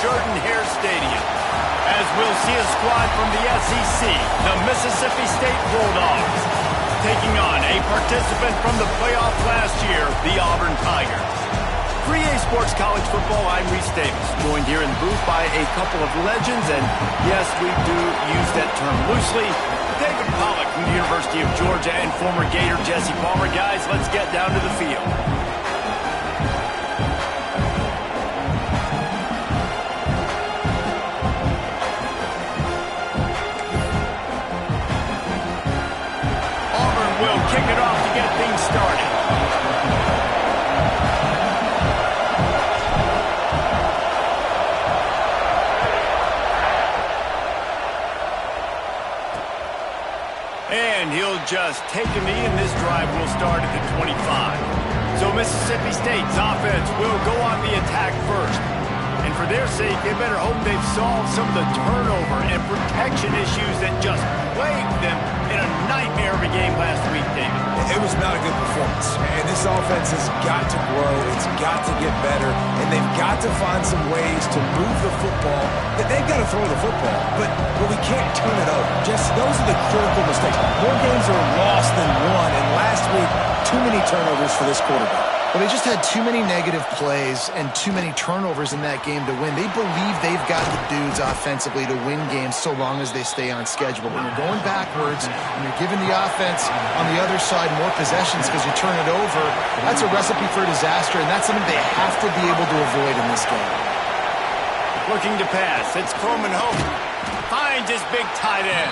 Jordan-Hare Stadium, as we'll see a squad from the SEC, the Mississippi State Bulldogs, taking on a participant from the playoff last year, the Auburn Tigers. For EA Sports College Football, I'm Reese Davis, joined here in the booth by a couple of legends, and yes, we do use that term loosely. David Pollack from the University of Georgia and former Gator Jesse Palmer. Guys, let's get down to the field. Auburn will kick it off to get things started. And he'll just take a knee, and this drive will start at the 25. So Mississippi State's offense will go on the attack first. And for their sake, they better hope they've solved some of the turnover and protection issues that just plagued them in a nightmare of a game last week, David. It was not a good performance. And this offense has got to grow. It's got to get better. And they've got to find some ways to move the football. They've got to throw the football, but we can't turn it over. Just those are the critical mistakes. More games are lost than won. And last week, too many turnovers for this quarterback. Well, they just had too many negative plays and too many turnovers in that game to win. They believe they've got the dudes offensively to win games so long as they stay on schedule. When you're going backwards and you're giving the offense on the other side more possessions because you turn it over, that's a recipe for disaster, and that's something they have to be able to avoid in this game. Looking to pass. It's Coleman Hope. Finds his big tight end.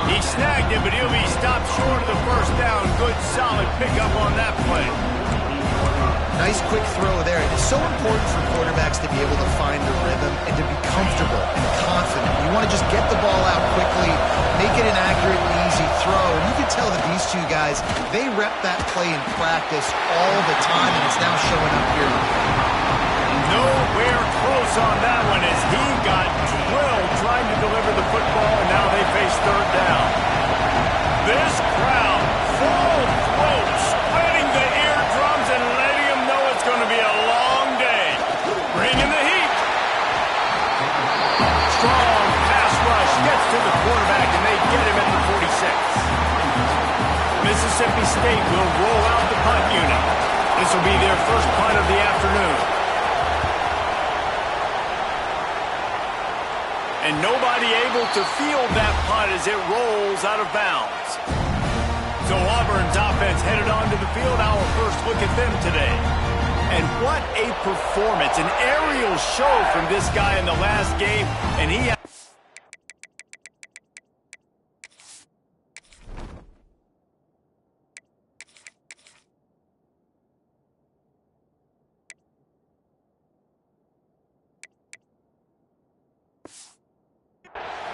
He snagged it, but he'll be stopped short of the first down. Good, solid pickup on that play. Nice quick throw there. It's so important for quarterbacks to be able to find the rhythm and to be comfortable and confident. You want to just get the ball out quickly, make it an accurate and easy throw. And you can tell that these two guys, they rep that play in practice all the time, and it's now showing up here. Nowhere close on that one as he got drilled trying to deliver the football, and now they face third down. This crowd, full throat, spreading the eardrums and letting them know it's going to be a long day. Bringing the heat. Strong pass rush gets to the quarterback, and they get him at the 46. Mississippi State will roll out the punt unit. This will be their first punt of the afternoon. And nobody able to field that punt as it rolls out of bounds. So Auburn's offense headed onto the field. Our first look at them today. And what a performance. An aerial show from this guy in the last game. And he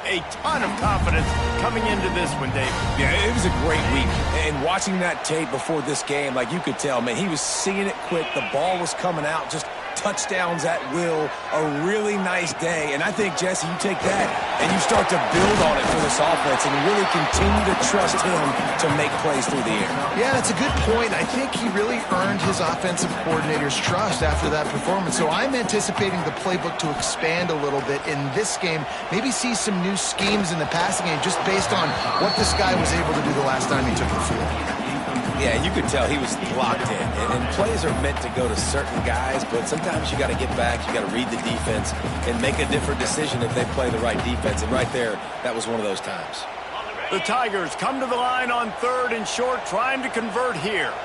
a ton of confidence coming into this one, David. Yeah, it was a great week. And watching that tape before this game, like you could tell, man, he was seeing it quick. The ball was coming out, just touchdowns at will. A really nice day. And I think, Jesse, you take that and you start to build on it for this offense and really continue to trust him to make plays through the air. Yeah, that's a good point. I think he really earned his offensive coordinator's trust after that performance. So I'm anticipating the playbook to expand a little bit in this game. Maybe see some new schemes in the passing game just based on what this guy was able to do the last time he took the field. Yeah, you could tell he was locked in. And plays are meant to go to certain guys, but sometimes you got to get back, you got to read the defense, and make a different decision if they play the right defense. And right there, that was one of those times. The Tigers come to the line on third and short, trying to convert here.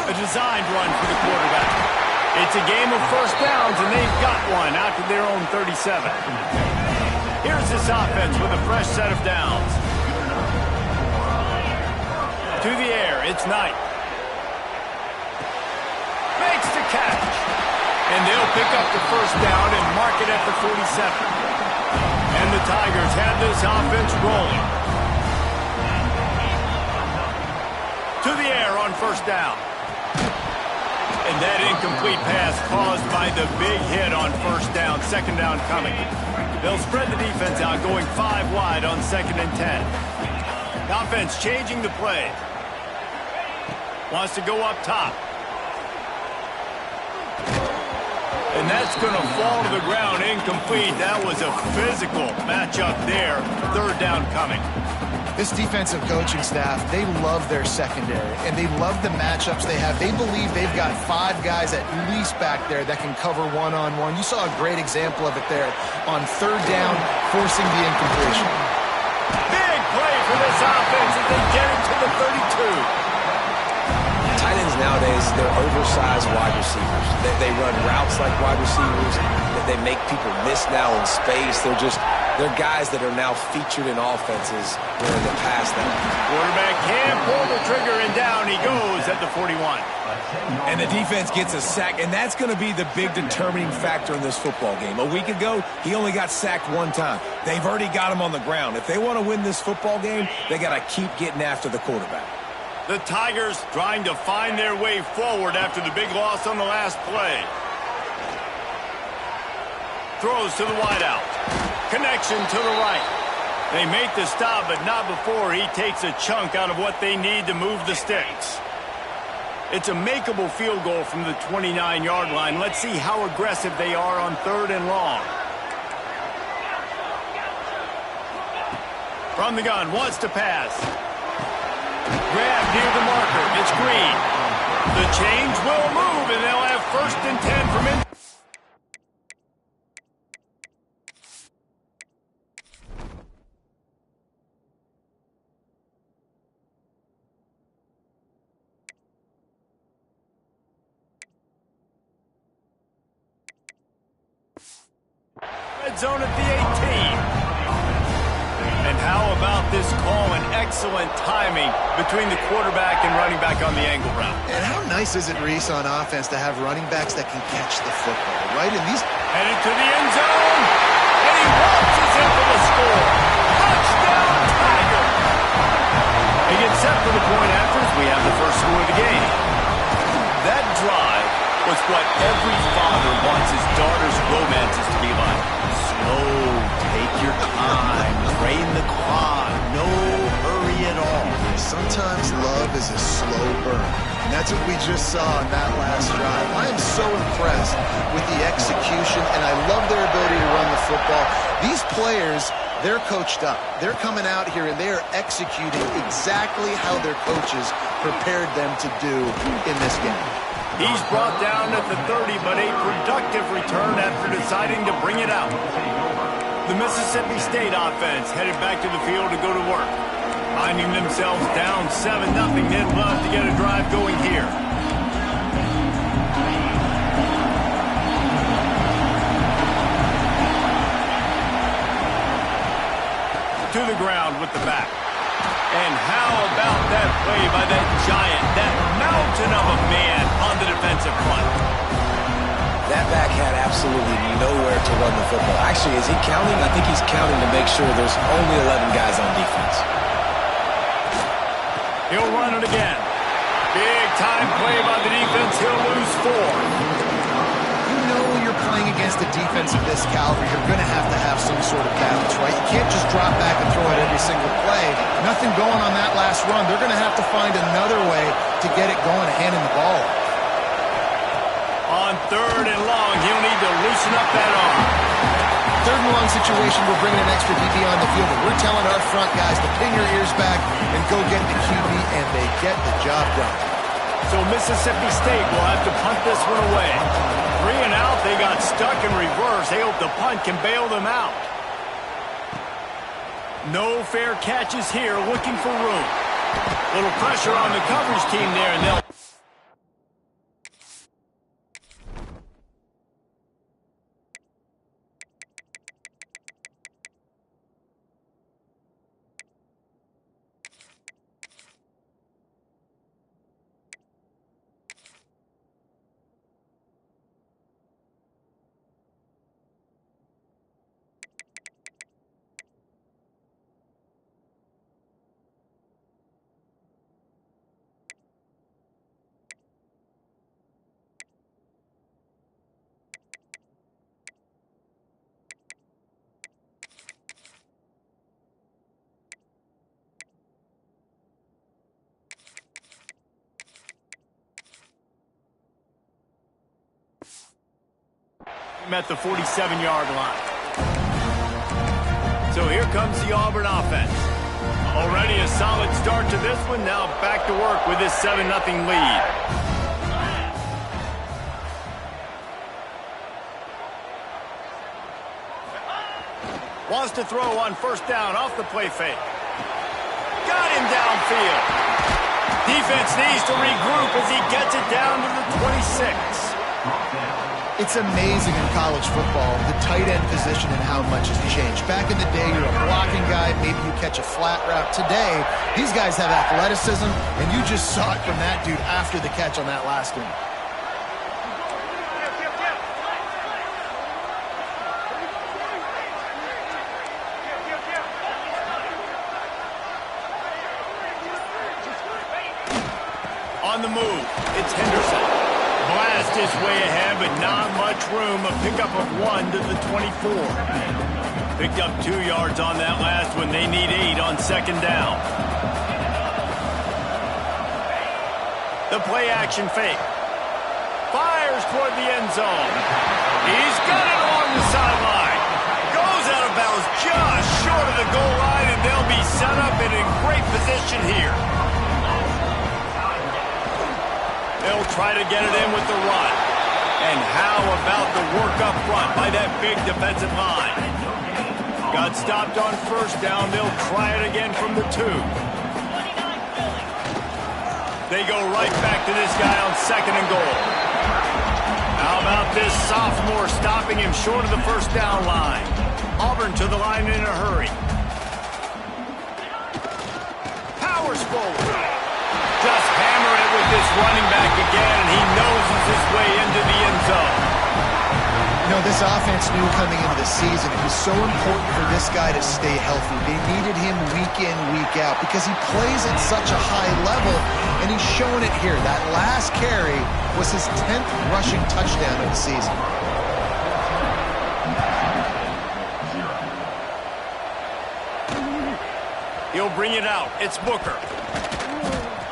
A designed run for the quarterback. It's a game of first downs, and they've got one out to their own 37. Here's this offense with a fresh set of downs. To the air, it's Knight. Makes the catch. And they'll pick up the first down and mark it at the 47. And the Tigers have this offense rolling. To the air on first down. And that incomplete pass caused by the big hit on first down. Second down coming. They'll spread the defense out, going 5 wide on 2nd and 10. Offense changing the play. Wants to go up top. that's going to fall to the ground incomplete. That was a physical matchup there. Third down coming. This defensive coaching staff, they love their secondary, and they love the matchups they have. They believe they've got 5 guys at least back there that can cover one-on-one. You saw a great example of it there on third down, forcing the incompletion. Big play for this offense as they get it to the 32. Tight ends nowadays, they're oversized wide receivers. They run routes like wide receivers. They make people miss now in space. They're guys that are now featured in offenses where in the past that Quarterback can pull the trigger, and down he goes at the 41. and the defense gets a sack, and that's going to be the big determining factor in this football game. A week ago, he only got sacked 1 time. They've already got him on the ground. If they want to win this football game, they got to keep getting after the quarterback. The Tigers trying to find their way forward after the big loss on the last play. Throws to the wideout. Connection to the right. They make the stop, but not before he takes a chunk out of what they need to move the sticks. It's a makeable field goal from the 29-yard line. Let's see how aggressive they are on 3rd and long. From the gun, wants to pass. Grab near the marker. It's Green. The change will move, and they'll have 1st and 10 from in. Red zone at the 18. And how about this call and excellent timing between the quarterback and running back on the angle route. And how nice is it, Reese, on offense to have running backs that can catch the football, right? And these headed to the end zone, and he waltzes in for the score. Touchdown, Tiger! He gets set for the point after as we have the first score of the game. That drive was what every father wants his daughter's romances to be like. Slow, take your time, train the clock, no hurry at all. sometimes love is a slow burn. And that's what we just saw on that last drive. I am so impressed with the execution, and I love their ability to run the football. These players, they're coached up. They're coming out here, and they are executing exactly how their coaches prepared them to do in this game. He's brought down at the 30, but a productive return after deciding to bring it out. The Mississippi State offense headed back to the field to go to work. Finding themselves down 7-0, they'd love to get a drive going here. To the ground with the back. And how about that play by that giant, that mountain of a man on the defensive front? That back had absolutely nowhere to run the football. Actually, is he counting? I think he's counting to make sure there's only 11 guys on defense. He'll run it again. Big time play by the defense. He'll lose 4. You know when you're playing against a defense of this caliber, you're going to have some sort of balance, right? You can't just drop back and throw it every single play. Nothing going on that last run. They're going to have to find another way to get it going, handing the ball off. On 3rd and long, he'll need to loosen up that arm. 3rd and long situation, we're bringing an extra DB on the field, and we're telling our front guys to pin your ears back and go get the QB, and they get the job done. So Mississippi State will have to punt this one away. 3 and out, they got stuck in reverse. They hope the punt can bail them out. No fair catches here, looking for room. Little pressure on the coverage team there, and they'll... At the 47-yard line. So here comes the Auburn offense. Already a solid start to this one. Now back to work with this 7-0 lead. Wants to throw on first down off the play fake. Got him downfield. Defense needs to regroup as he gets it down to the 26. It's amazing in college football, the tight end position and how much has changed. Back in the day, you're a blocking guy, maybe you catch a flat route. Today, these guys have athleticism, and you just saw it from that dude after the catch on that last one. On the move, it's Henderson. Blast his way ahead, but not much room. A pickup of 1 to the 24. Picked up 2 yards on that last one. They need 8 on second down. The play action fake. Fires toward the end zone. He's got it along the sideline. Goes out of bounds just short of the goal line, and they'll be set up and in great position here. They'll try to get it in with the run. And how about the work up front by that big defensive line? Got stopped on first down. They'll try it again from the 2. They go right back to this guy on second and goal. How about this sophomore stopping him short of the first down line? Auburn to the line in a hurry. Powers forward. Just hammer it with this running back again, and he noses his way into the end zone. You know, this offense knew coming into the season it was so important for this guy to stay healthy. They needed him week in, week out, because he plays at such a high level, and he's showing it here. That last carry was his 10th rushing touchdown of the season. He'll bring it out. It's Booker.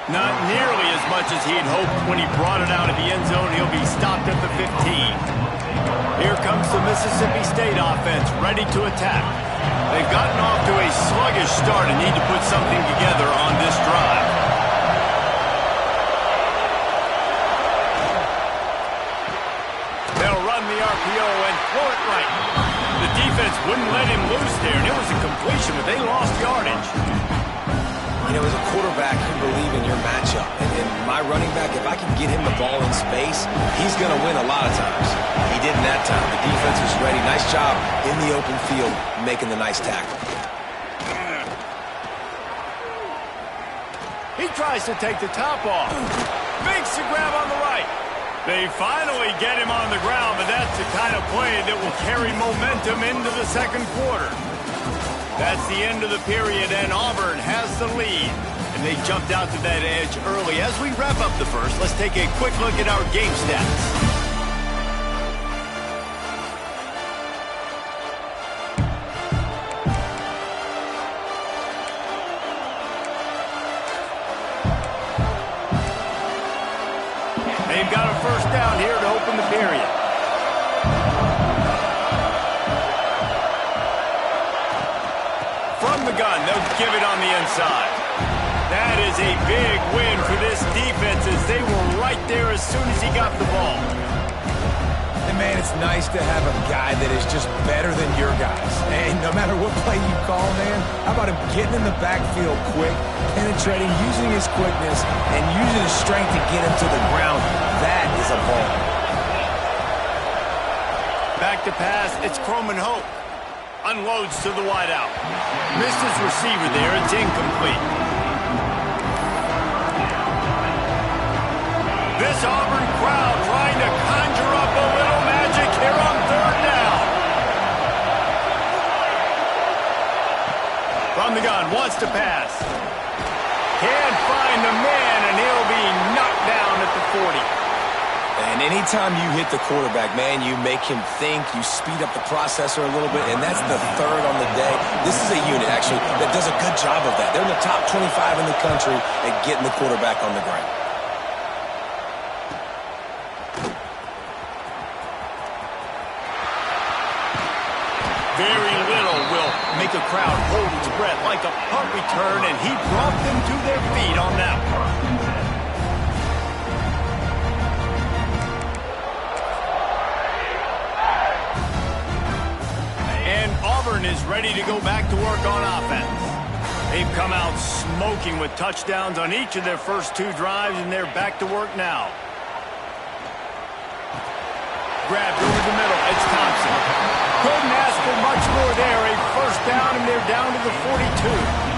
Not nearly as much as he'd hoped when he brought it out of the end zone. He'll be stopped at the 15. Here comes the Mississippi State offense, ready to attack. They've gotten off to a sluggish start and need to put something together on this drive. They'll run the RPO and throw it right. The defense wouldn't let him loose there, and it was a completion, but they lost yardage. You know, as a quarterback, you believe in your matchup. And my running back, if I can get him the ball in space, he's going to win a lot of times. He didn't that time. The defense was ready. Nice job in the open field making the nice tackle. He tries to take the top off. Makes the grab on the right. They finally get him on the ground, but that's the kind of play that will carry momentum into the second quarter. That's the end of the period, and Auburn has the lead. And they jumped out to that edge early. As we wrap up the first, let's take a quick look at our game stats. They've got a first down here to open the period. From the gun, they'll give it on the inside. That is a big win for this defense as they were right there as soon as he got the ball. And, man, it's nice to have a guy that is just better than your guys. And no matter what play you call, man, how about him getting in the backfield quick, penetrating, using his quickness, and using his strength to get him to the ground. That is a ball. Back to pass, it's Croman Hope. Unloads to the wideout. Missed his receiver there. It's incomplete. This Auburn crowd trying to conjure up a little magic here on third down. From the gun, wants to pass. Can't find the man, and he'll be knocked down at the 40. And anytime you hit the quarterback, man, you make him think, you speed up the processor a little bit, and that's the third on the day. This is a unit, actually, that does a good job of that. They're in the top 25 in the country at getting the quarterback on the ground. Very little will make a crowd hold its breath like a punt return, and he brought them to their feet on that one. And Auburn is ready to go back to work on offense. They've come out smoking with touchdowns on each of their first 2 drives, and they're back to work now. Grabbed over the middle. It's Thompson. Couldn't ask for much more there. A first down, and they're down to the 42.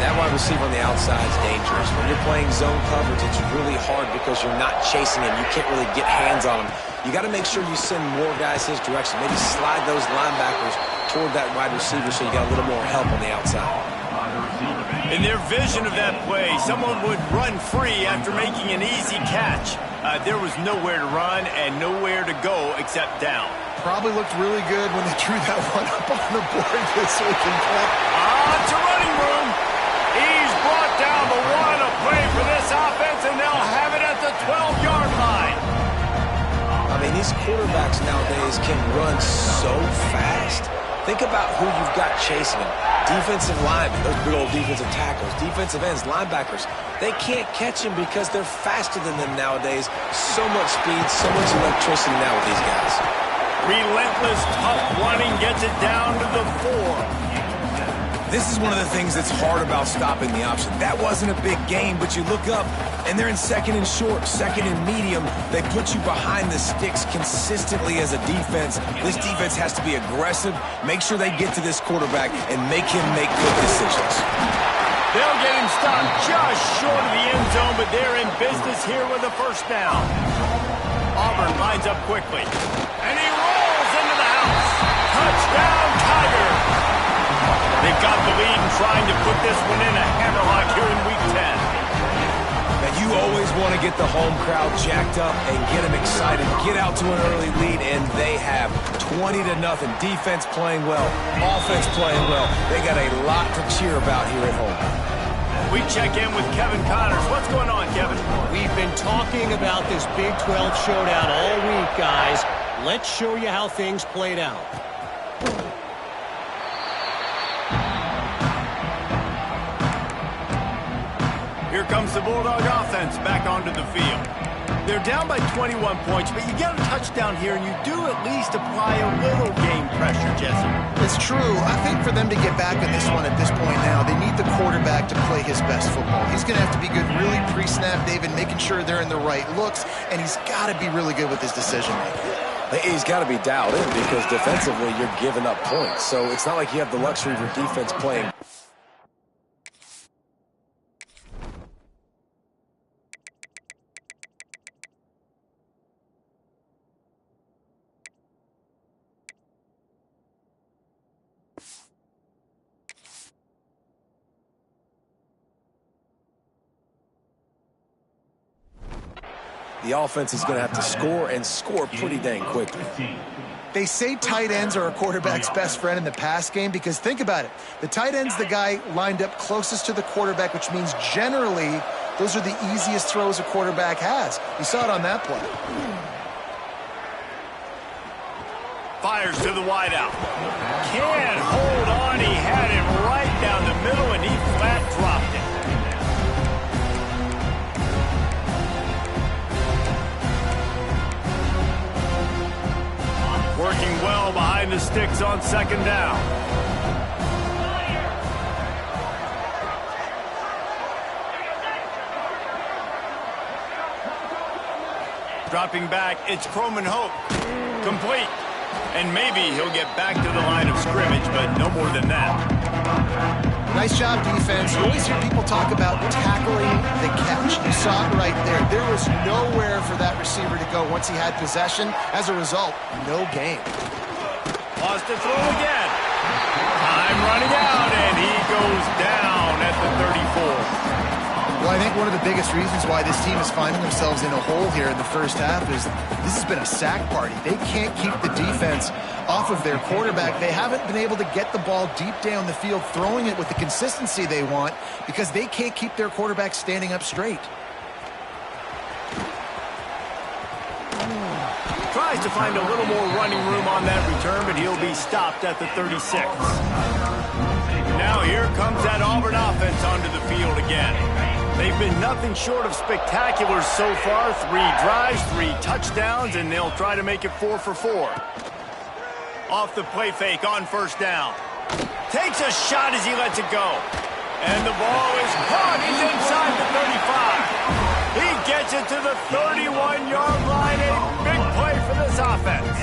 That wide receiver on the outside is dangerous. When you're playing zone coverage, it's really hard because you're not chasing him. You can't really get hands on him. You got to make sure you send more guys his direction. Maybe slide those linebackers toward that wide receiver so you got a little more help on the outside. In their vision of that play, someone would run free after making an easy catch. There was nowhere to run and nowhere to go except down. Probably looked really good when they drew that one up on the board this week in camp. It's a running room. He's brought down the one, a play for this offense, and they'll have it at the 12-yard line. I mean, these quarterbacks nowadays can run so fast. Think about who you've got chasing them. Defensive linemen, those big old defensive tackles, defensive ends, linebackers. They can't catch him because they're faster than them nowadays. So much speed, so much electricity now with these guys. Relentless, tough running gets it down to the 4. This is one of the things that's hard about stopping the option. That wasn't a big gain, but you look up, and they're in second and short, second and medium. They put you behind the sticks consistently as a defense. This defense has to be aggressive, make sure they get to this quarterback, and make him make good decisions. They'll get him stopped just short of the end zone, but they're in business here with a first down. Auburn lines up quickly, and he rolls into the house. Touchdown, Tiger! They've got the lead and trying to put this one in a hammerlock here in Week 10. Now, you always want to get the home crowd jacked up and get them excited. Get out to an early lead, and they have 20-0. Defense playing well, offense playing well. They got a lot to cheer about here at home. We check in with Kevin Connors. What's going on, Kevin? We've been talking about this Big 12 showdown all week, guys. Let's show you how things played out. Here comes the Bulldog offense back onto the field. They're down by 21 points, but you get a touchdown here, and you do at least apply a little game pressure, Jesse. It's true. I think for them to get back in this one at this point now, they need the quarterback to play his best football. He's going to have to be good really pre-snap, David, making sure they're in the right looks, and he's got to be really good with his decision-making. He's got to be dialed in because defensively you're giving up points. So it's not like you have the luxury of your defense playing. The offense is going to have to score and score pretty dang quickly. They say tight ends are a quarterback's best friend in the pass game because think about it. The tight end's the guy lined up closest to the quarterback, which means generally those are the easiest throws a quarterback has. You saw it on that play. Fires to the wideout. Can't hold on. He had it right down the middle, and he flat dropped it. Working well behind the sticks on second down. Dropping back, it's Croman Hope. Complete. And maybe he'll get back to the line of scrimmage, but no more than that. Nice job, defense. You always hear people talk about tackling the catch. You saw it right there. There was nowhere for that receiver to go once he had possession. As a result, no gain. Lost to throw again. Time running out, and he goes down at the 34. Well, I think one of the biggest reasons why this team is finding themselves in a hole here in the first half is this has been a sack party. They can't keep the defense off of their quarterback. They haven't been able to get the ball deep down the field, throwing it with the consistency they want because they can't keep their quarterback standing up straight. Tries to find a little more running room on that return, but he'll be stopped at the 36. Now here comes that Auburn offense onto the field again. They've been nothing short of spectacular so far. 3 drives, 3 touchdowns, and they'll try to make it 4 for 4. Off the play fake on first down. Takes a shot as he lets it go. And the ball is caught. He's inside the 35. He gets it to the 31-yard line. A big play for this offense.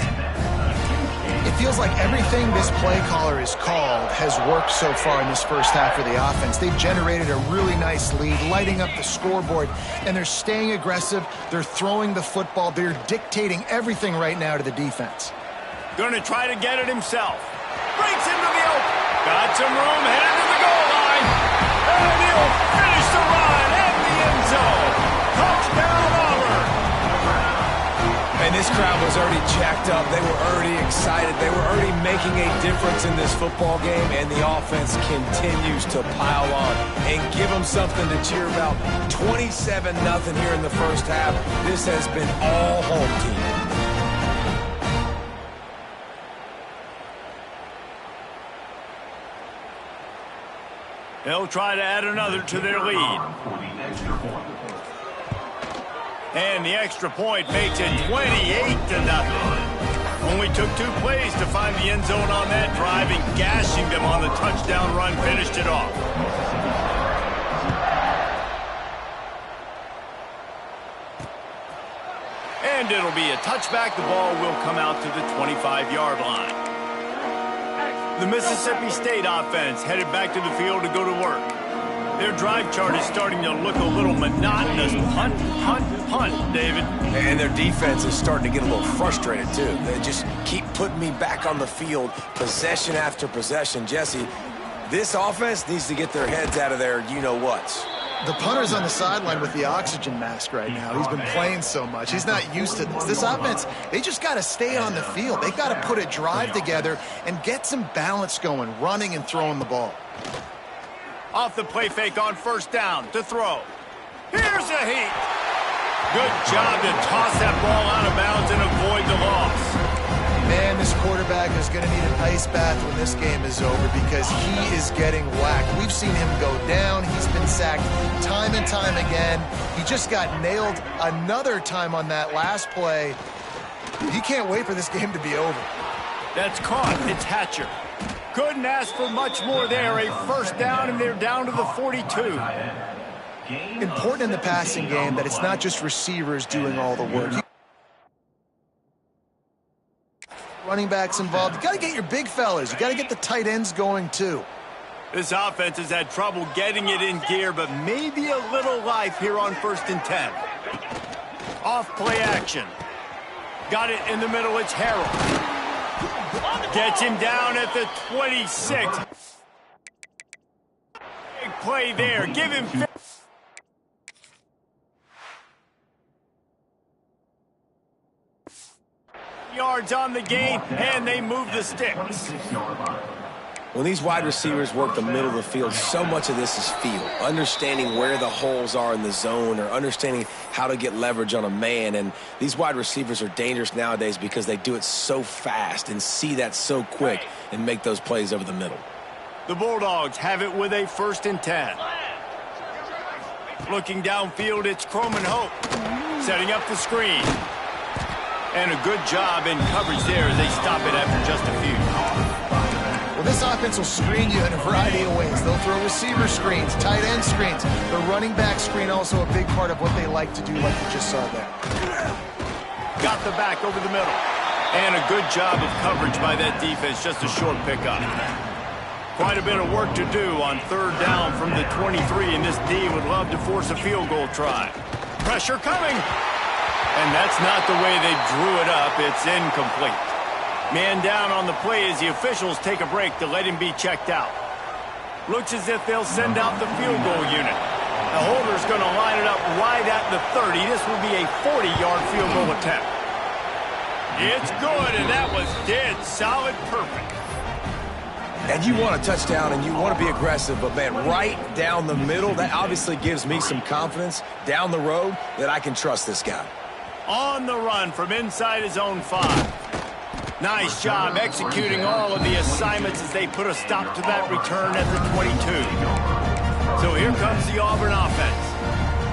It feels like everything this play caller has called has worked so far in this first half for the offense. They've generated a really nice lead, lighting up the scoreboard, and they're staying aggressive. They're throwing the football. They're dictating everything right now to the defense. Going to try to get it himself. Breaks into the open. Got some room, headed to the goal line. And he'll finish the run in the end zone. Touchdown, Auburn. And this crowd was already jacked up. They were already excited. They were already making a difference in this football game, and the offense continues to pile on and give them something to cheer about. 27-0 here in the first half. This has been all home team. They'll try to add another to their lead. And the extra point makes it 28-0. Only took 2 plays to find the end zone on that drive, and gashing them on the touchdown run finished it off. And it'll be a touchback. The ball will come out to the 25-yard line. The Mississippi State offense headed back to the field to go to work. Their drive chart is starting to look a little monotonous. Punt, punt, punt, David. And their defense is starting to get a little frustrated, too. They just keep putting me back on the field, possession after possession. Jesse, this offense needs to get their heads out of their you-know-whats. The punter's on the sideline with the oxygen mask right now. He's been playing so much. He's not used to this. This offense, they just got to stay on the field. They've got to put a drive together and get some balance going, running and throwing the ball. Off the play fake on first down to throw. Here's a heat. Good job to toss that ball out of bounds and avoid the loss. Man, this quarterback is going to need an ice bath when this game is over because he is getting whacked. We've seen him go down. He's been sacked time and time again. He just got nailed another time on that last play. He can't wait for this game to be over. That's caught. It's Hatcher. Couldn't ask for much more there. A first down, and they're down to the 42. Important in the passing game that it's not just receivers doing all the work. Running backs involved. You got to get your big fellas. You got to get the tight ends going too. This offense has had trouble getting it in gear, but maybe a little life here on 1st and 10. Off play action. Got it in the middle. It's Harrell. Gets him down at the 26. Big play there. Give him 50. Yards on the gain, and they move the sticks. When these wide receivers work the middle of the field, so much of this is feel. Understanding where the holes are in the zone or understanding how to get leverage on a man. And these wide receivers are dangerous nowadays because they do it so fast and see that so quick and make those plays over the middle. The Bulldogs have it with a 1st and 10. Looking downfield, it's Croman Hope. Setting up the screen. And a good job in coverage there as they stop it after just a few. Well, this offense will screen you in a variety of ways. They'll throw receiver screens, tight end screens. The running back screen also a big part of what they like to do, like you just saw there. Got the back over the middle. And a good job of coverage by that defense, just a short pickup. Quite a bit of work to do on 3rd down from the 23, and this D would love to force a field goal try. Pressure coming. And that's not the way they drew it up. It's incomplete. Man down on the play as the officials take a break to let him be checked out. Looks as if they'll send out the field goal unit. The holder's going to line it up right at the 30. This will be a 40-yard field goal attempt. It's good, and that was dead solid perfect. And you want a touchdown and you want to be aggressive, but man, right down the middle, that obviously gives me some confidence down the road that I can trust this guy. On the run from inside his own 5. Nice job executing all of the assignments as they put a stop to that return at the 22. So here comes the Auburn offense.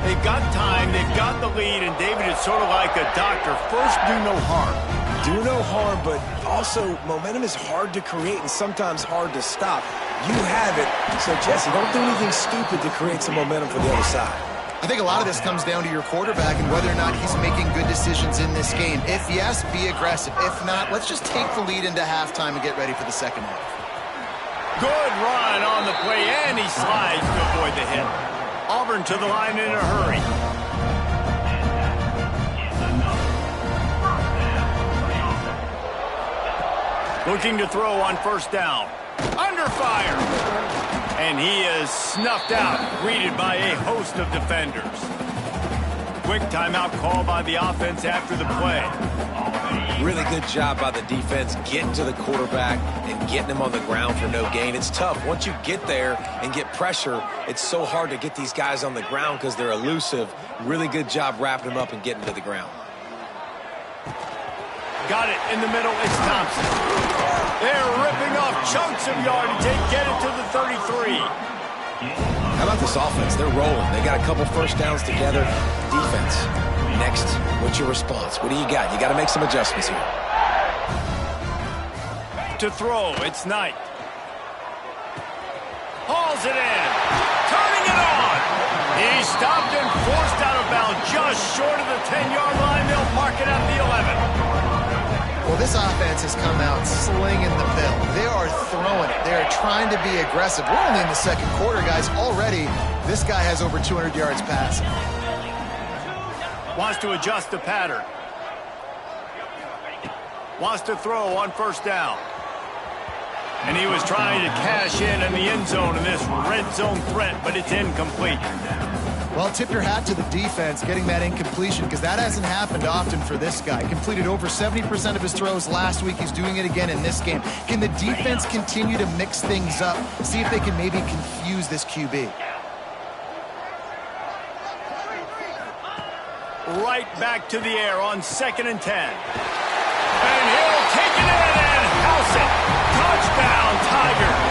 They've got time, they've got the lead, and David is sort of like a doctor. First, do no harm. Do no harm, but also momentum is hard to create and sometimes hard to stop. You have it, so Jesse, don't do anything stupid to create some momentum for the other side. I think a lot of this comes down to your quarterback and whether or not he's making good decisions in this game. If yes, be aggressive. If not, let's just take the lead into halftime and get ready for the second half. Good run on the play, and he slides to avoid the hit. Auburn to the line in a hurry. Looking to throw on first down. Under fire. And he is snuffed out, greeted by a host of defenders. Quick timeout call by the offense after the play. Really good job by the defense getting to the quarterback and getting him on the ground for no gain. It's tough. Once you get there and get pressure, it's so hard to get these guys on the ground because they're elusive. Really good job wrapping them up and getting to the ground. Got it in the middle. It's Thompson. They're ripping off chunks of yardage. They get it to the 33. How about this offense? They're rolling. They got a couple first downs together. Defense. Next, what's your response? What do you got? You got to make some adjustments here. To throw, it's Knight. Hauls it in. Turning it on. He stopped and forced out of bounds just short of the 10-yard line. They'll mark it at the 11. Well, this offense has come out slinging the pill. They are throwing it. They are trying to be aggressive. We're only in the second quarter, guys. Already, this guy has over 200 yards passing. Wants to adjust the pattern. Wants to throw on first down. And he was trying to cash in the end zone in this red zone threat, but it's incomplete. Well, tip your hat to the defense getting that incompletion because that hasn't happened often for this guy. Completed over 70% of his throws last week. He's doing it again in this game. Can the defense continue to mix things up? See if they can maybe confuse this QB. Right back to the air on 2nd and 10. And he'll take it in and house it. Touchdown, Tigers.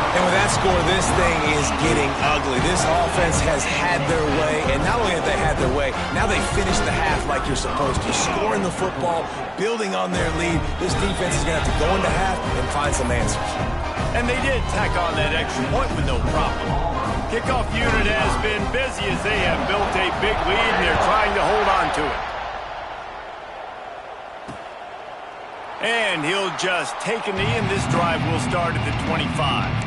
And with that score, this thing is getting ugly. This offense has had their way, and not only have they had their way, now they finished the half like you're supposed to. Scoring the football, building on their lead. This defense is going to have to go into half and find some answers. And they did tack on that extra point with no problem. Kickoff unit has been busy as they have built a big lead, and they're trying to hold on to it. And he'll just take a knee, and this drive will start at the 25.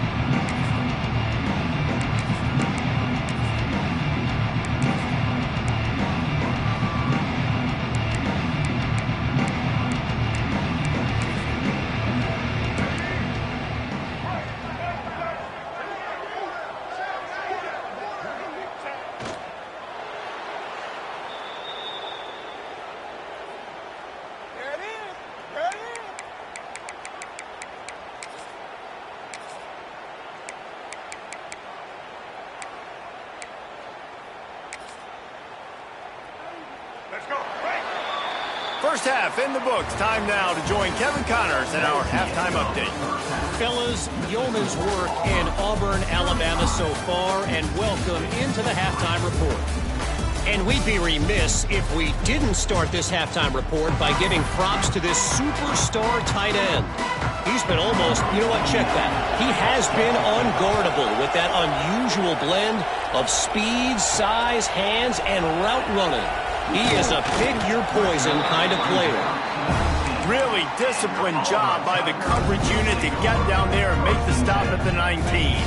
First half in the books. Time now to join Kevin Connors in our halftime update. Fellas, yeoman's work in Auburn, Alabama so far, and welcome into the halftime report. And we'd be remiss if we didn't start this halftime report by giving props to this superstar tight end. He's been almost, you know what, check that. He has been unguardable with that unusual blend of speed, size, hands, and route running. He is a pick-your-poison kind of player. Really disciplined job by the coverage unit to get down there and make the stop at the 19.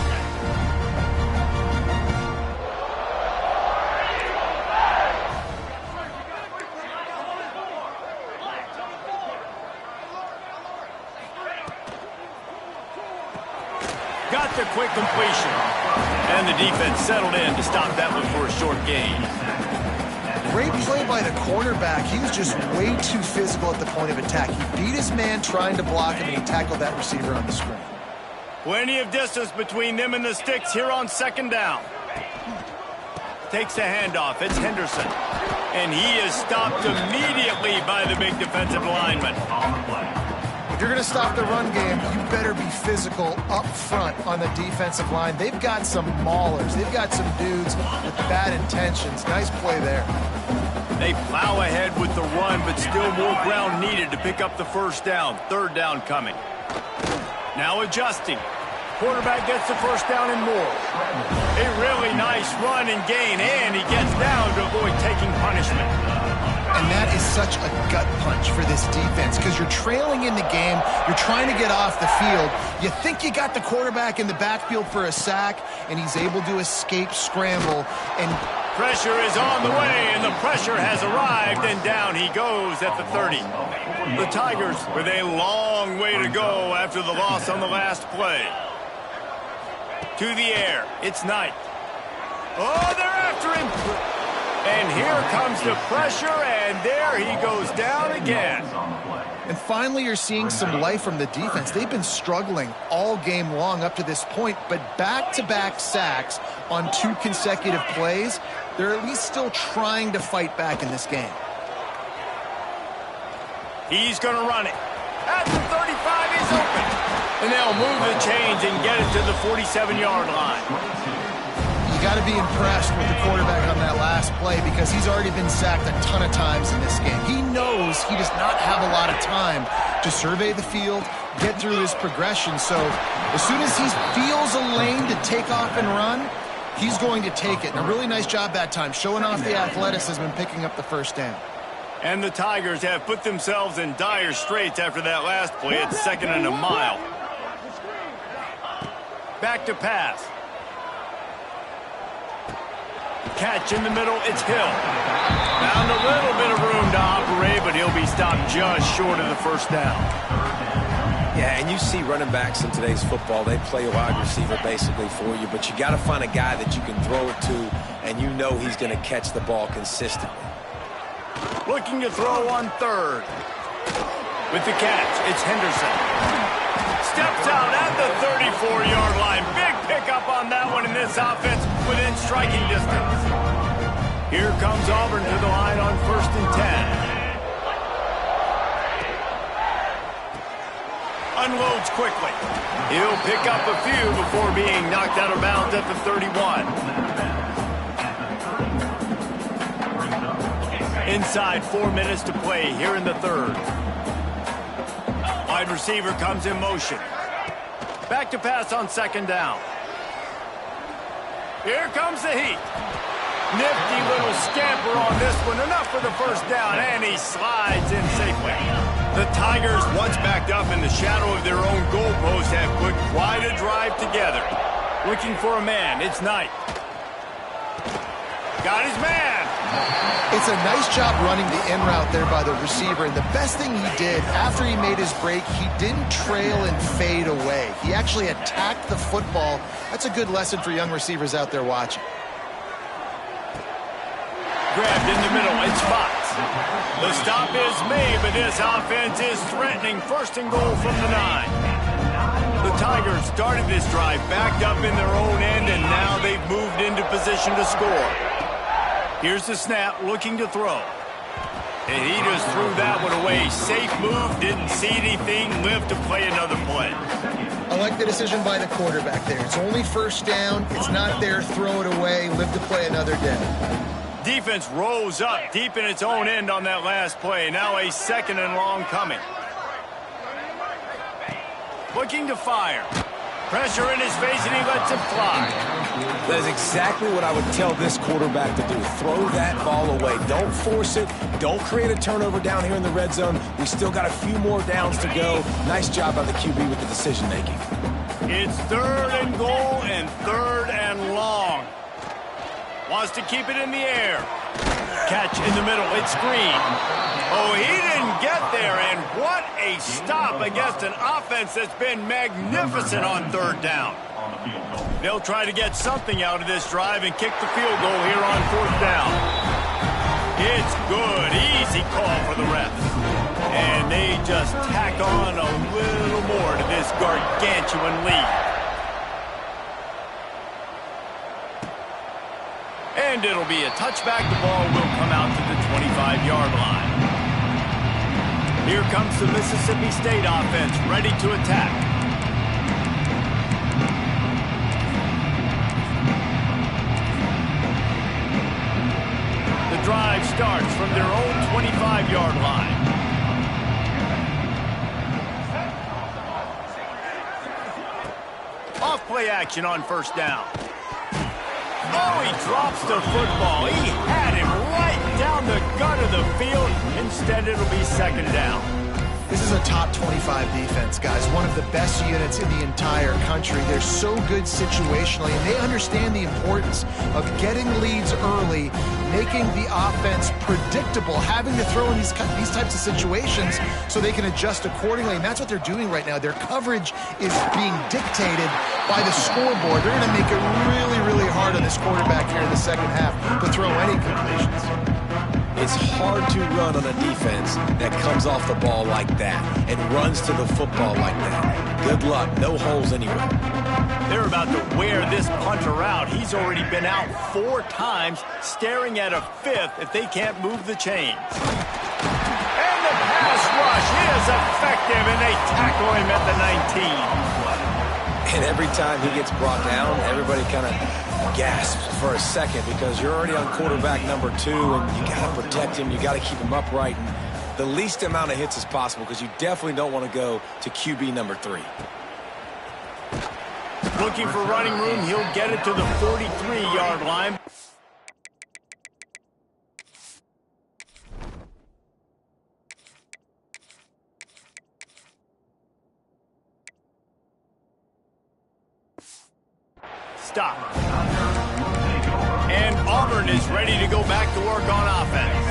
Got the quick completion. And the defense settled in to stop that one for a short gain. Great play by the cornerback. He was just way too physical at the point of attack. He beat his man trying to block him, and he tackled that receiver on the screen. Plenty of distance between them and the sticks here on second down. Takes the handoff. It's Henderson. And he is stopped immediately by the big defensive lineman. If you're going to stop the run game, you better be physical up front on the defensive line. They've got some maulers. They've got some dudes with bad intentions. Nice play there. They plow ahead with the run, but still more ground needed to pick up the first down. Third down coming. Now adjusting. Quarterback gets the first down and more. A really nice run and gain, and he gets down to avoid taking punishment. And that is such a gut punch for this defense because you're trailing in the game. You're trying to get off the field. You think you got the quarterback in the backfield for a sack, and he's able to escape scramble. And pressure is on the way, and the pressure has arrived, and down he goes at the 30. The Tigers with a long way to go after the loss on the last play. To the air. It's Knight. Oh, they're after him. And here comes the pressure, and there he goes down again. And finally, you're seeing some life from the defense. They've been struggling all game long up to this point, but back-to-back sacks on 2 consecutive plays, they're at least still trying to fight back in this game. He's going to run it. At the 35, he's open. And they'll move the chains and get it to the 47-yard line. You got to be impressed with the quarterback on that last play because he's already been sacked a ton of times in this game. He knows he does not have a lot of time to survey the field, get through his progression. So as soon as he feels a lane to take off and run, he's going to take it. And a really nice job that time, showing off the athleticism and picking up the first down. And the Tigers have put themselves in dire straits after that last play. It's 2nd and a mile. Back to pass. Catch in the middle, it's Hill. Found a little bit of room to operate, but he'll be stopped just short of the first down. Yeah, and you see running backs in today's football, they play a wide receiver basically for you, but you got to find a guy that you can throw it to, and you know he's going to catch the ball consistently. Looking to throw on third. With the catch, it's Henderson. Steps out at the 34-yard line. Big pickup on that one in this offense within striking distance. Here comes Auburn to the line on 1st and 10. Unloads quickly. He'll pick up a few before being knocked out of bounds at the 31. Inside 4 minutes to play here in the third. Wide receiver comes in motion. Back to pass on 2nd down. Here comes the heat. Nifty little scamper on this one. Enough for the first down, and he slides in safely. The Tigers, once backed up in the shadow of their own goalpost, have put quite a drive together. Looking for a man. It's Knight. Got his man. It's a nice job running the in route there by the receiver, and the best thing he did after he made his break, he didn't trail and fade away. He actually attacked the football. That's a good lesson for young receivers out there watching. Grabbed in the middle, it's Fox. The stop is made, but this offense is threatening. 1st and goal from the 9. The Tigers started this drive backed up in their own end, and now they've moved into position to score. Here's the snap, looking to throw. And he just threw that one away. Safe move, didn't see anything, lived to play another play. I like the decision by the quarterback there. It's only 1st down. It's not there. Throw it away. Live to play another day. Defense rose up deep in its own end on that last play. Now a 2nd and long coming. Looking to fire. Pressure in his face, and he lets it fly. That is exactly what I would tell this quarterback to do. Throw that ball away. Don't force it. Don't create a turnover down here in the red zone. We still got a few more downs to go. Nice job by the QB with the decision-making. It's 3rd and goal and 3rd and long. Wants to keep it in the air. Catch in the middle. It's Green. Oh, he didn't get there, and what a stop against an offense that's been magnificent on 3rd down. They'll try to get something out of this drive and kick the field goal here on 4th down. It's good. Easy call for the refs. And they just tack on a little more to this gargantuan lead. And it'll be a touchback. The ball will come out to the 25-yard line. Here comes the Mississippi State offense, ready to attack. The drive starts from their own 25-yard line. Off play action on first down. Oh, he drops the football. He had him right down the gut of the field. Instead, it'll be second down. This is a top 25 defense, guys. One of the best units in the entire country. They're so good situationally, and they understand the importance of getting leads early, making the offense predictable, having to throw in these types of situations so they can adjust accordingly. And that's what they're doing right now. Their coverage is being dictated by the scoreboard. They're going to make it really, really hard on this quarterback here in the second half to throw any completions. It's hard to run on a defense that comes off the ball like that and runs to the football like that. Good luck. No holes anywhere. They're about to wear this punter out. He's already been out 4 times, staring at a 5th if they can't move the chains. And the pass rush is effective, and they tackle him at the 19. And every time he gets brought down, everybody kind of gasps for a second because you're already on quarterback number 2, and you got to protect him. You got to keep him upright. And the least amount of hits as possible because you definitely don't want to go to QB number 3. Looking for running room. He'll get it to the 43-yard line. Stop. And Auburn is ready to go back to work on offense.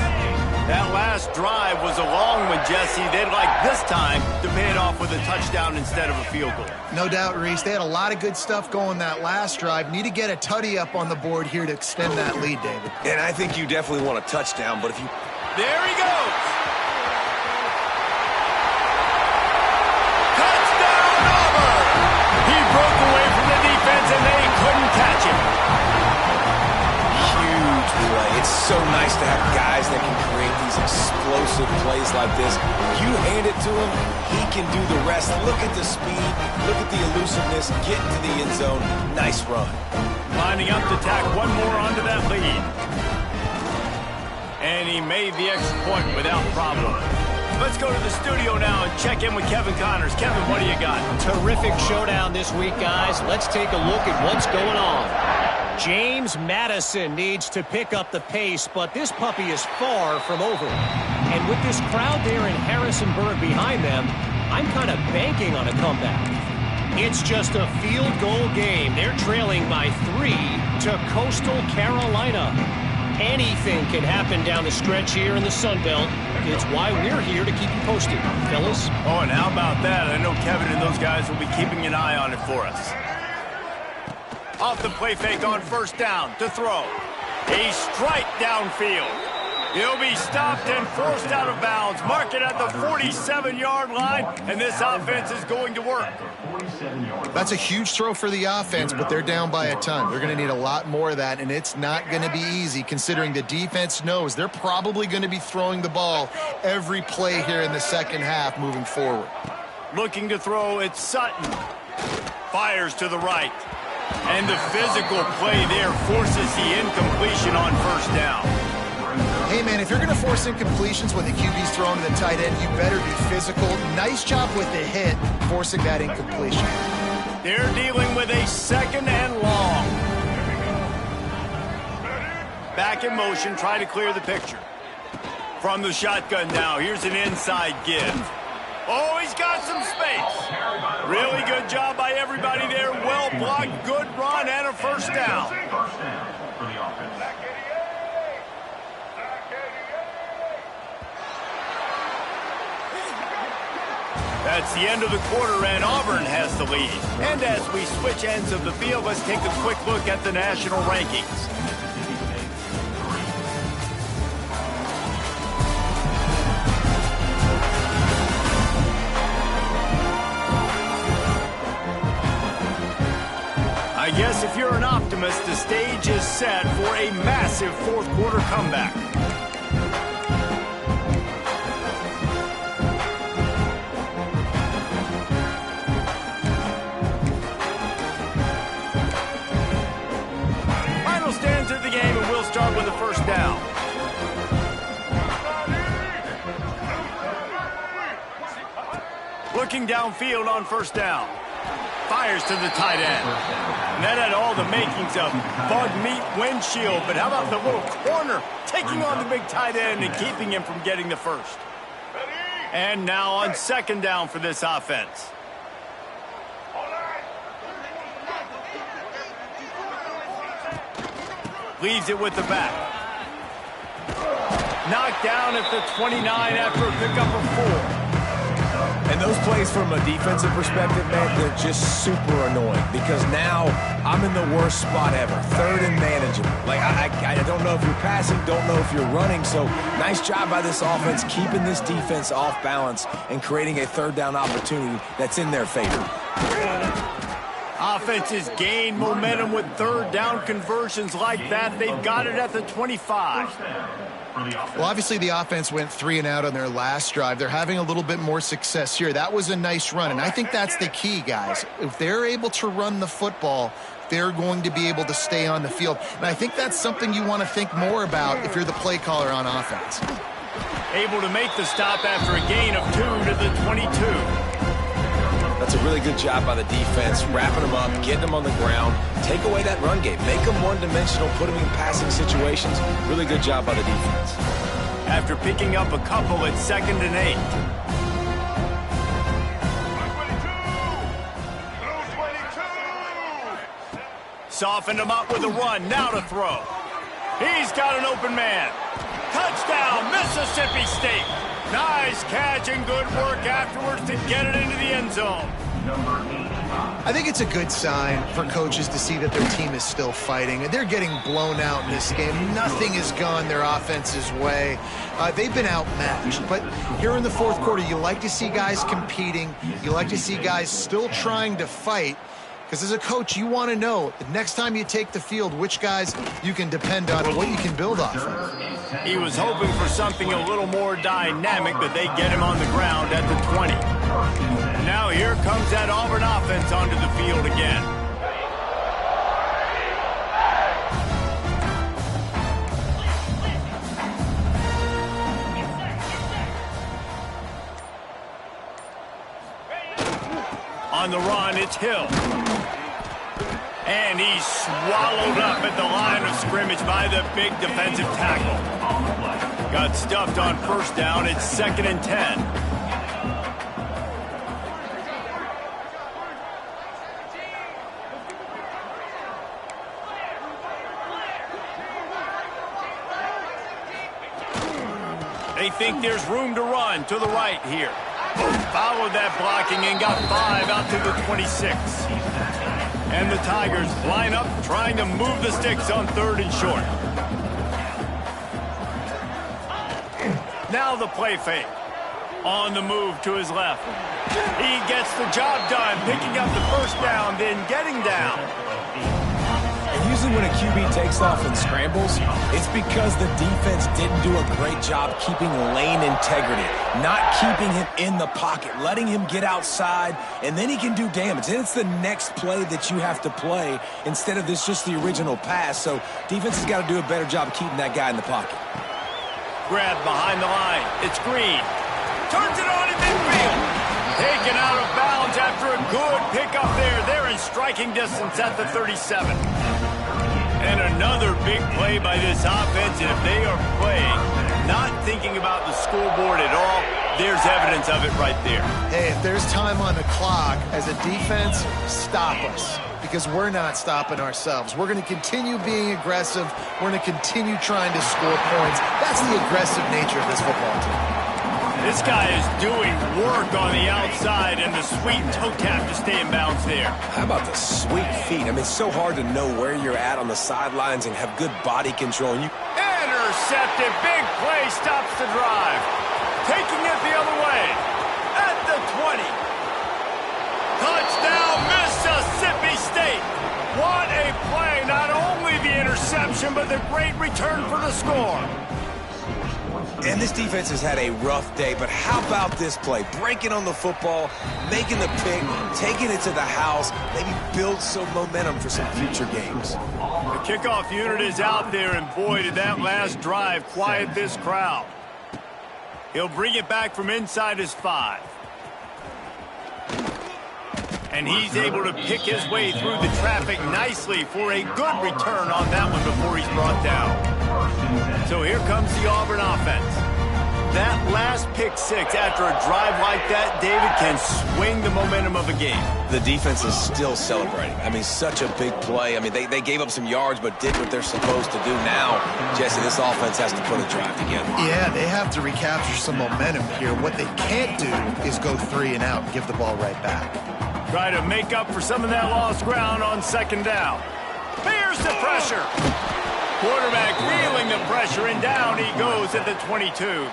That last drive was a long one, Jesse. They'd like this time to pay it off with a touchdown instead of a field goal. No doubt, Reese. They had a lot of good stuff going that last drive. Need to get a tutty up on the board here to extend that lead, David. And I think you definitely want a touchdown, but if you... There he goes! Touchdown, Auburn! He broke away from the defense, and they couldn't catch him. Huge play. It's so nice to have guys that can create these explosive plays like this. You hand it to him, he can do the rest. Look at the speed. Look at the elusiveness. Get into the end zone. Nice run. Lining up to tack one more onto that lead. And he made the extra point without problem. Let's go to the studio now and check in with Kevin Connors. Kevin, what do you got? Terrific showdown this week, guys. Let's take a look at what's going on. James Madison needs to pick up the pace, but this puppy is far from over. And with this crowd there in Harrisonburg behind them, I'm kind of banking on a comeback. It's just a field goal game. They're trailing by 3 to Coastal Carolina. Anything can happen down the stretch here in the Sun Belt. It's why we're here to keep you posted, fellas. Oh, and how about that? I know Kevin and those guys will be keeping an eye on it for us. Off the play fake on first down to throw. A strike downfield. He'll be stopped and forced out of bounds. Mark it at the 47-yard line, and this offense is going to work. That's a huge throw for the offense, but they're down by a ton. They're going to need a lot more of that, and it's not going to be easy considering the defense knows they're probably going to be throwing the ball every play here in the second half moving forward. Looking to throw, it's Sutton. Fires to the right. And the physical play there forces the incompletion on first down. Hey, man, if you're going to force incompletions when the QB's throwing to the tight end, you better be physical. Nice job with the hit, forcing that incompletion. They're dealing with a second and long. Back in motion, try to clear the picture. From the shotgun now, here's an inside give. Oh, he's got some space. Really good job by everybody there. Well blocked, good run, and a first down. That's the end of the quarter, and Auburn has the lead. And as we switch ends of the field, let's take a quick look at the national rankings. I guess if you're an optimist, the stage is set for a massive fourth-quarter comeback. Final stands of the game, and we'll start with the first down. Looking downfield on first down. Fires to the tight end. And that had all the makings of bug meat windshield, but how about the little corner taking on the big tight end and keeping him from getting the first? And now on second down for this offense. Leaves it with the back. Knocked down at the 29 after a pickup of 4. And those plays from a defensive perspective, man, they're just super annoying because now I'm in the worst spot ever. Third and manageable. Like, I don't know if you're passing, don't know if you're running. So nice job by this offense keeping this defense off balance and creating a third down opportunity that's in their favor. Offenses gain momentum with third down conversions like that. They've got it at the 25. Well, obviously the offense went 3 and out on their last drive. They're having a little bit more success here. That was a nice run, and I think that's the key, guys. If they're able to run the football, they're going to be able to stay on the field. And I think that's something you want to think more about if you're the play caller on offense. Able to make the stop after a gain of 2 to the 22. That's a really good job by the defense, wrapping them up, getting them on the ground, take away that run game, make them one-dimensional, put them in passing situations. Really good job by the defense. After picking up a couple at 2nd and 8. Softened him up with a run, now to throw. He's got an open man. Touchdown, Mississippi State. Nice catch and good work afterwards to get it into the end zone. I think it's a good sign for coaches to see that their team is still fighting. They're getting blown out in this game. Nothing has gone their offense's way. They've been outmatched. But here in the fourth quarter, you like to see guys competing. You like to see guys still trying to fight. Because as a coach, you want to know the next time you take the field, which guys you can depend on and what you can build off of. He was hoping for something a little more dynamic, but they get him on the ground at the 20. Now here comes that Auburn offense onto the field again. On the run, it's Hill. And he's swallowed up at the line of scrimmage by the big defensive tackle. Got stuffed on first down. It's 2nd and 10. They think there's room to run to the right here. Followed that blocking and got 5 out to the 26. And the Tigers line up trying to move the sticks on 3rd and short. Now the play fake. On the move to his left. He gets the job done, picking up the first down, then getting down. And usually when a QB takes off and scrambles, it's because the defense didn't do a great job keeping lane integrity, not keeping him in the pocket, letting him get outside, and then he can do damage. Then it's the next play that you have to play instead of this just the original pass. So defense has got to do a better job of keeping that guy in the pocket. Grab behind the line. It's Green. Turns it on in midfield. Taken out of bounds after a good pickup there. They're in striking distance at the 37. And another big play by this offense. And if they are playing, not thinking about the scoreboard at all, there's evidence of it right there. Hey, if there's time on the clock, as a defense, stop us. Because we're not stopping ourselves. We're going to continue being aggressive. We're going to continue trying to score points. That's the aggressive nature of this football team. This guy is doing work on the outside and the sweet toe tap to stay in bounds there. How about the sweet feet? I mean, it's so hard to know where you're at on the sidelines and have good body control. Intercepted. Big play stops the drive. Taking it the other way. At the 20. Touchdown, Mississippi State. What interception, but the great return for the score. And this defense has had a rough day, but how about this play? Breaking on the football, making the pick, taking it to the house, maybe build some momentum for some future games. The kickoff unit is out there, and boy, did that last drive quiet this crowd. He'll bring it back from inside his 5. And he's able to pick his way through the traffic nicely for a good return on that one before he's brought down. So here comes the Auburn offense. That last pick 6 after a drive like that, David, can swing the momentum of a game. The defense is still celebrating. I mean, such a big play. I mean, they gave up some yards but did what they're supposed to do. Now, Jesse, this offense has to put a drive together. Yeah, they have to recapture some momentum here. What they can't do is go 3 and out and give the ball right back. Try to make up for some of that lost ground on 2nd down. Here's the pressure. Quarterback feeling the pressure, and down he goes at the 22.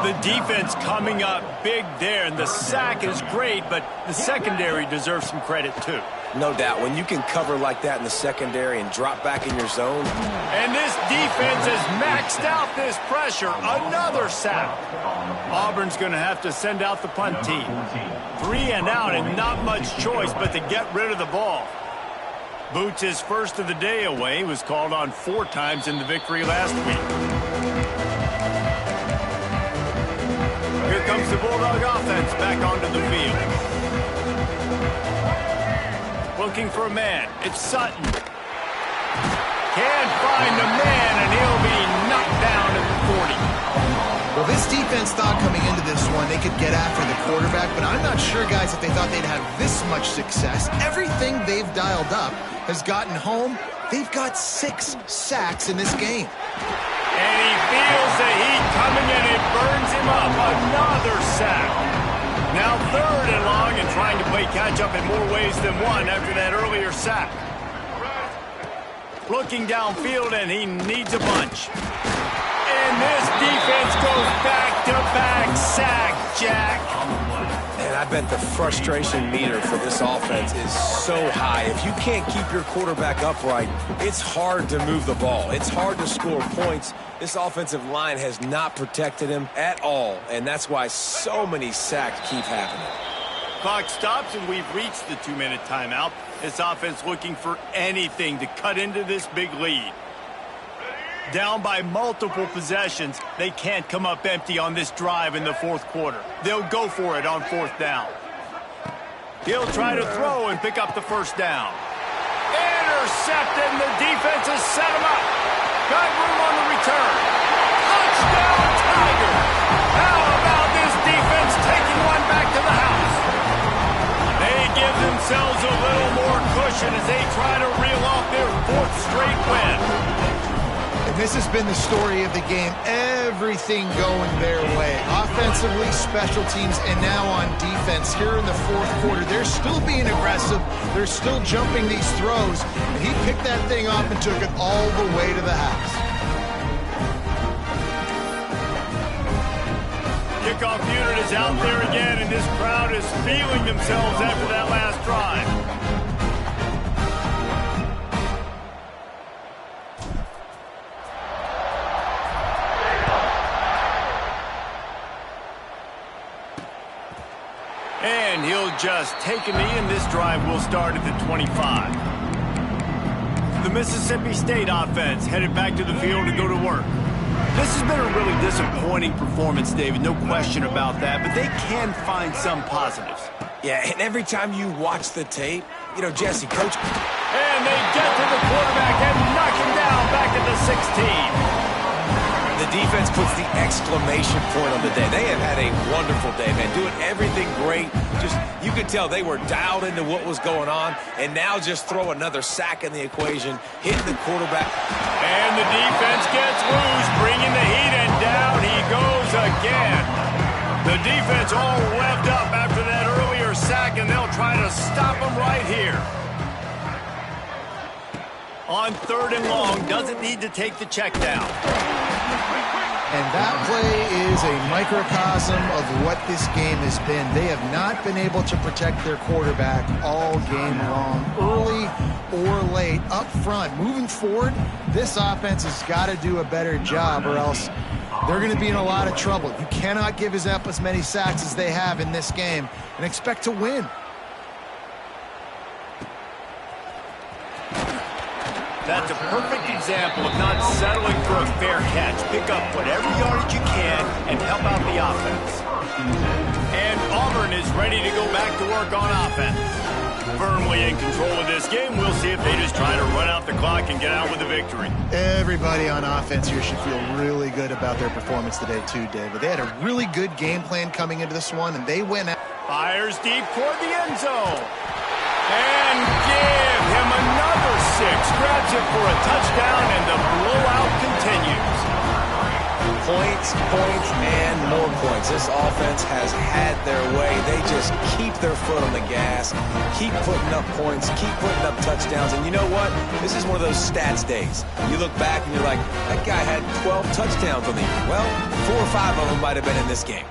The defense coming up big there, and the sack is great, but the secondary deserves some credit too. No doubt. When you can cover like that in the secondary and drop back in your zone. And this defense has maxed out this pressure. Another sack. Auburn's going to have to send out the punt team. 3 and out, and not much choice but to get rid of the ball. Boots his first of the day away. He was called on 4 times in the victory last week. Here comes the Bulldog offense back onto the field. Looking for a man. It's Sutton. Can't find a man, and he'll be knocked down at the 40. Well, this defense thought coming into this one they could get after the quarterback, but I'm not sure, guys, if they thought they'd have this much success. Everything they've dialed up has gotten home. They've got 6 sacks in this game. And he feels the heat coming in. It burns him up. Another sack. Now 3rd and long, and trying to play catch-up in more ways than one after that earlier sack. Looking downfield, and he needs a bunch. And this defense goes back-to-back sack, Jack. And I bet the frustration meter for this offense is so high. If you can't keep your quarterback upright, it's hard to move the ball. It's hard to score points. This offensive line has not protected him at all, and that's why so many sacks keep happening. Clock stops, and we've reached the 2-minute timeout. This offense looking for anything to cut into this big lead. Down by multiple possessions, they can't come up empty on this drive in the 4th quarter. They'll go for it on 4th down. He'll try to throw and pick up the 1st down. Intercepted, and the defense has set him up. Got room on the return. Touchdown, Tiger! How about this defense taking one back to the house? They give themselves a little more cushion as they try to reel off their 4th straight win. And this has been the story of the game. Everything going their way. Offensively, special teams, and now on defense. Here in the 4th quarter, they're still being aggressive. They're still jumping these throws. And he picked that thing up and took it all the way to the house. Kickoff unit is out there again, and this crowd is feeling themselves after that last drive. And he'll just take a knee, and this drive will start at the 25. The Mississippi State offense headed back to the field to go to work. This has been a really disappointing performance, David, no question about that, but they can find some positives. Yeah, and every time you watch the tape, you know, Jesse, coach. And they get to the quarterback and knock him down back at the 16. The defense puts the exclamation point on the day. They have had a wonderful day, man, doing everything great. Just, you could tell they were dialed into what was going on, and now just throw another sack in the equation, hitting the quarterback. And the defense gets loose, bringing the heat, and down he goes again. The defense all revved up after that earlier sack, and they'll try to stop him right here. On 3rd and long, doesn't need to take the check down. And that play is a microcosm of what this game has been. They have not been able to protect their quarterback all game long, early or late, up front. Moving forward, this offense has got to do a better job or else they're going to be in a lot of trouble. You cannot give us up as many sacks as they have in this game and expect to win. That's a perfect example of not settling for a fair catch. Pick up whatever yardage you can and help out the offense. And Auburn is ready to go back to work on offense. Firmly in control of this game, we'll see if they just try to run out the clock and get out with a victory. Everybody on offense here should feel really good about their performance today too, David. They had a really good game plan coming into this one, and they went out. Fires deep toward the end zone. And give him another 6. Grabs it for a touchdown, and the blowout continues. Points, and more points. This offense has had their way. They just keep their foot on the gas, keep putting up points, keep putting up touchdowns. And you know what? This is one of those stats days. You look back and you're like, that guy had 12 touchdowns on the year. Well, 4 or 5 of them might have been in this game.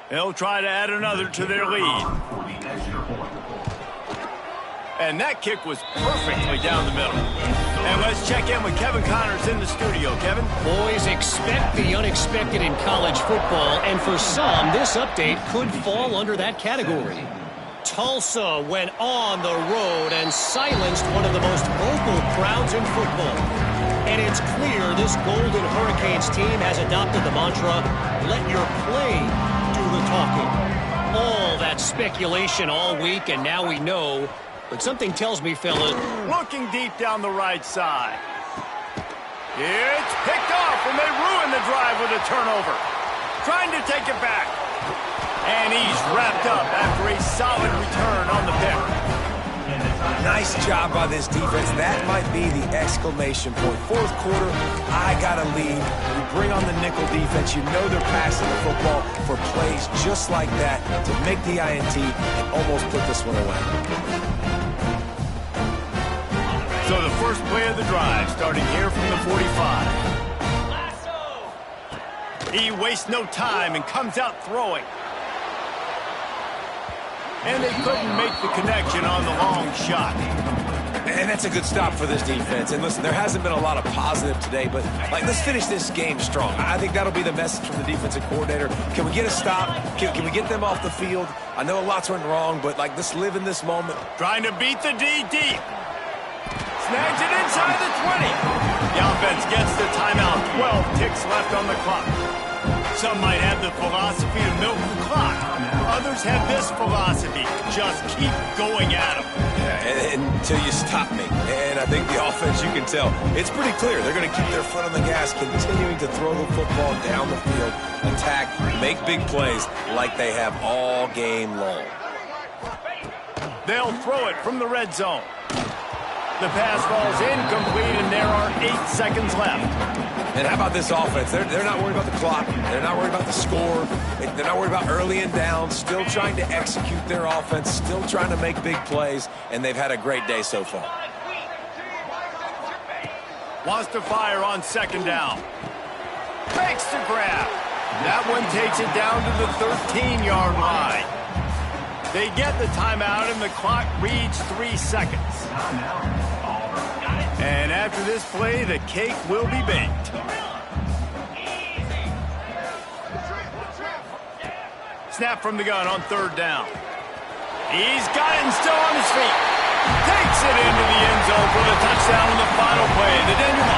They'll try to add another to their lead. And that kick was perfectly down the middle. And let's check in with Kevin Connors in the studio. Kevin? Boys, expect the unexpected in college football, and for some, this update could fall under that category. Tulsa went on the road and silenced one of the most vocal crowds in football. And it's clear this Golden Hurricanes team has adopted the mantra, let your play do the talking. All that speculation all week, and now we know. But something tells me, fellas. Looking deep down the right side. It's picked off, and they ruin the drive with a turnover. Trying to take it back. And he's wrapped up after a solid return on the pick. Nice job by this defense. That might be the exclamation point. Fourth quarter, I got a lead. You bring on the nickel defense. You know they're passing the football for plays just like that to make the INT and almost put this one away. So the first play of the drive starting here from the 45. He wastes no time and comes out throwing. And they couldn't make the connection on the long shot. And that's a good stop for this defense. And listen, there hasn't been a lot of positive today, but let's finish this game strong. I think that'll be the message from the defensive coordinator. Can we get a stop? Can we get them off the field? I know a lot's went wrong, but let's live in this moment. Trying to beat the D deep. Snags it inside the 20. The offense gets the timeout. 12 ticks left on the clock. Some might have the philosophy to milk the clock. Others have this philosophy. Just keep going at them. Until you stop me. And I think the offense, you can tell, it's pretty clear. They're going to keep their foot on the gas, continuing to throw the football down the field, attack, make big plays like they have all game long. They'll throw it from the red zone. The pass falls incomplete, and there are 8 seconds left. And how about this offense? They're not worried about the clock. They're not worried about the score. They're not worried about early and down. Still trying to execute their offense. Still trying to make big plays. And they've had a great day so far. Wants to fire on second down. Makes the grab. That one takes it down to the 13-yard line. They get the timeout, and the clock reads 3 seconds. And after this play, the cake will be baked. Snap from the gun on third down. He's got it and still on his feet. Takes it into the end zone for the touchdown on the final play. The Daniel